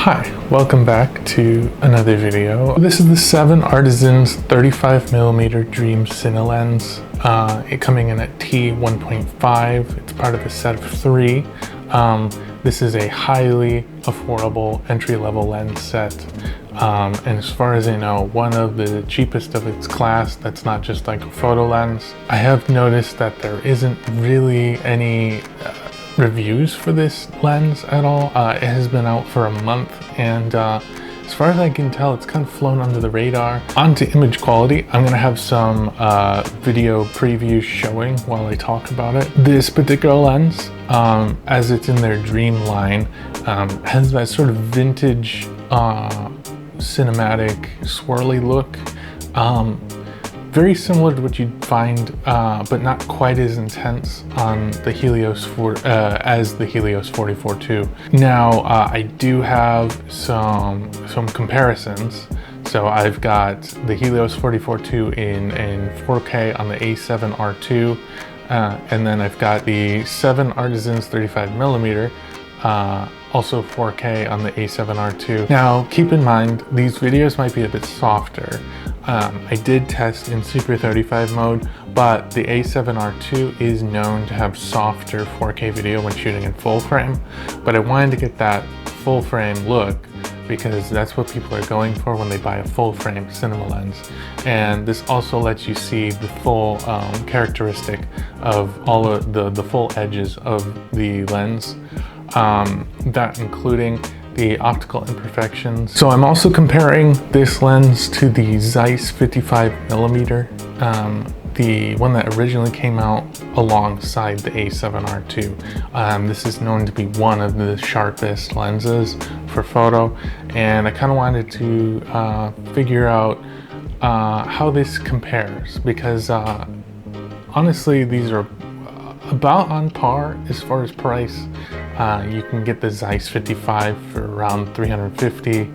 Hi, welcome back to another video. This is the 7Artisans 35mm Dream Cine lens, coming in at T1.5. It's part of a set of 3. This is a highly affordable entry-level lens set, and as far as I know, one of the cheapest of its class that's not just like a photo lens. I have noticed that there isn't really any reviews for this lens at all. It has been out for a month, and as far as I can tell, it's kind of flown under the radar. On to image quality, I'm gonna have some video previews showing while I talk about it. This particular lens, as it's in their Dream line, has that sort of vintage cinematic swirly look. Very similar to what you'd find, but not quite as intense on the as the Helios 44-2. Now, I do have some comparisons. So I've got the Helios 44-2 in 4K on the A7R2, and then I've got the 7Artisans 35mm, also 4K on the A7R2. Now, keep in mind, these videos might be a bit softer. I did test in Super 35 mode, but the A7R2 is known to have softer 4K video when shooting in full frame, but I wanted to get that full frame look because that's what people are going for when they buy a full frame cinema lens. And this also lets you see the full characteristic of all of the full edges of the lens, that including the optical imperfections. So I'm also comparing this lens to the Zeiss 55mm, the one that originally came out alongside the A7R2. This is known to be one of the sharpest lenses for photo, and I kind of wanted to figure out how this compares, because honestly, these are about on par as far as price. You can get the Zeiss 55 for around $350,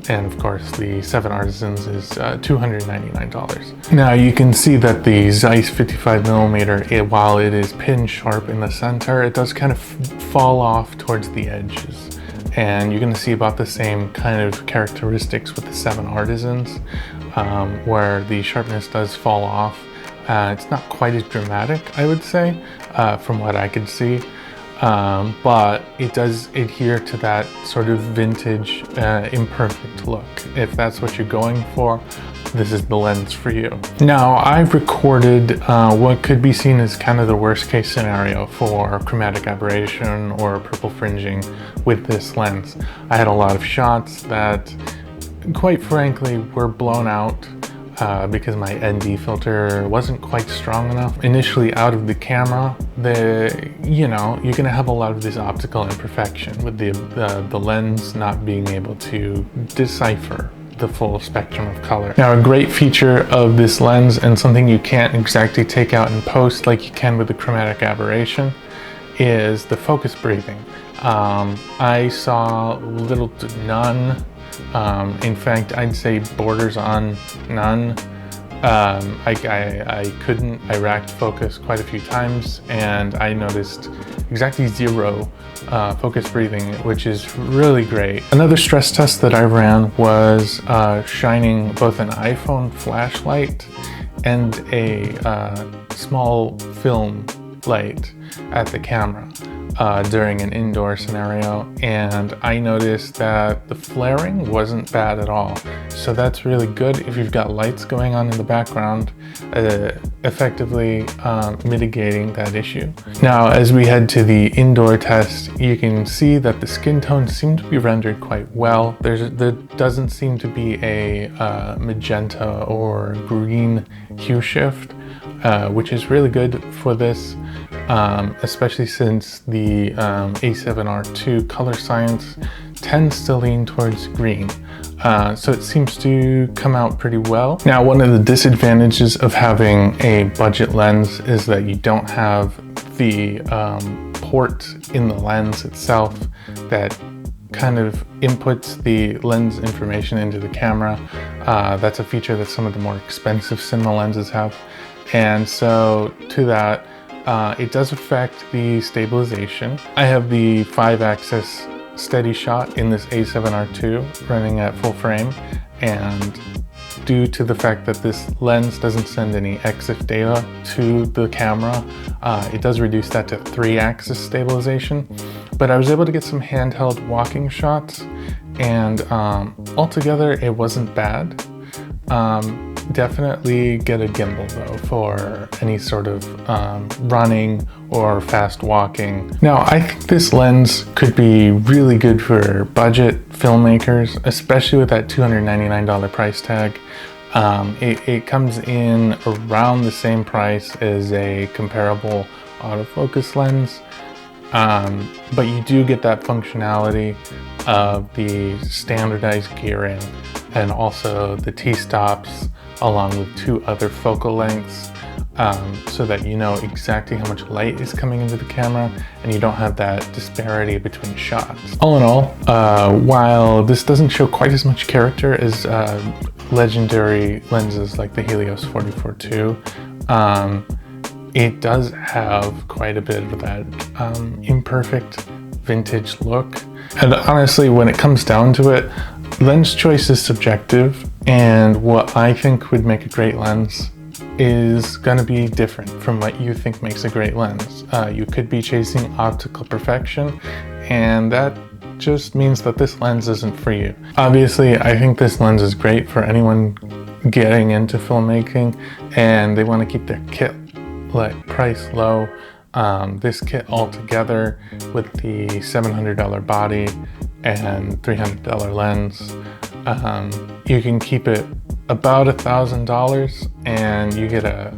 and of course the 7Artisans is $299. Now you can see that the Zeiss 55mm, while it is pin sharp in the center, it does kind of fall off towards the edges, and you're going to see about the same kind of characteristics with the 7Artisans, where the sharpness does fall off. It's not quite as dramatic, I would say, from what I could see. But it does adhere to that sort of vintage, imperfect look. If that's what you're going for, this is the lens for you. Now, I've recorded what could be seen as kind of the worst case scenario for chromatic aberration or purple fringing with this lens. I had a lot of shots that, quite frankly, were blown out because my ND filter wasn't quite strong enough. Initially out of the camera, you're gonna have a lot of this optical imperfection with the lens not being able to decipher the full spectrum of color. Now, a great feature of this lens, and something you can't exactly take out in post like you can with the chromatic aberration, is the focus breathing. I saw little to none. In fact, I'd say borders on none. I racked focus quite a few times, and I noticed exactly 0 focus breathing, which is really great. Another stress test that I ran was shining both an iPhone flashlight and a small film light at the camera during an indoor scenario, and I noticed that the flaring wasn't bad at all. So that's really good if you've got lights going on in the background, effectively mitigating that issue. Now, as we head to the indoor test, you can see that the skin tones seem to be rendered quite well. There doesn't seem to be a magenta or green hue shift, which is really good for this, especially since the A7R2 color science tends to lean towards green. So it seems to come out pretty well. Now, one of the disadvantages of having a budget lens is that you don't have the port in the lens itself that kind of inputs the lens information into the camera. That's a feature that some of the more expensive cinema lenses have. And so to that, it does affect the stabilization. I have the 5-axis steady shot in this A7R II running at full frame, and due to the fact that this lens doesn't send any EXIF data to the camera, it does reduce that to 3-axis stabilization. But I was able to get some handheld walking shots, and altogether it wasn't bad. Definitely get a gimbal though for any sort of running or fast walking. Now, I think this lens could be really good for budget filmmakers, especially with that $299 price tag. It comes in around the same price as a comparable autofocus lens, but you do get that functionality of the standardized gearing and also the T-stops along with 2 other focal lengths, so that you know exactly how much light is coming into the camera and you don't have that disparity between shots. All in all, while this doesn't show quite as much character as legendary lenses like the Helios 44-2, it does have quite a bit of that imperfect vintage look. And honestly, when it comes down to it, lens choice is subjective, and what I think would make a great lens is going to be different from what you think makes a great lens. You could be chasing optical perfection, and that just means that this lens isn't for you. Obviously, I think this lens is great for anyone getting into filmmaking and they want to keep their kit price low. This kit altogether with the $700 body and $300 lens, you can keep it about $1,000 and you get a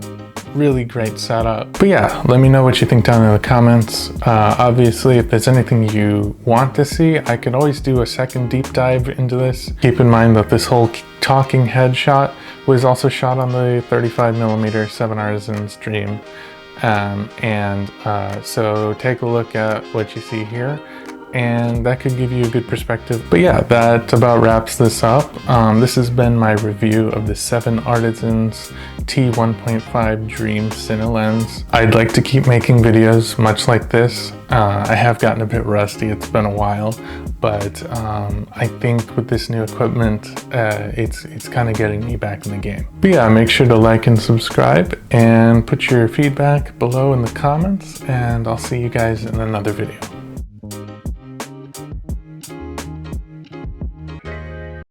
really great setup. But yeah, let me know what you think down in the comments. Obviously, if there's anything you want to see, I could always do a second deep dive into this. Keep in mind that this whole talking head shot was also shot on the 35mm 7Artisans Dream. So take a look at what you see here, and that could give you a good perspective. But yeah, that about wraps this up. This has been my review of the 7Artisans T1.5 Dream Cine lens. I'd like to keep making videos much like this. I have gotten a bit rusty, it's been a while, but I think with this new equipment, it's kind of getting me back in the game. But yeah, make sure to like and subscribe and put your feedback below in the comments, and I'll see you guys in another video.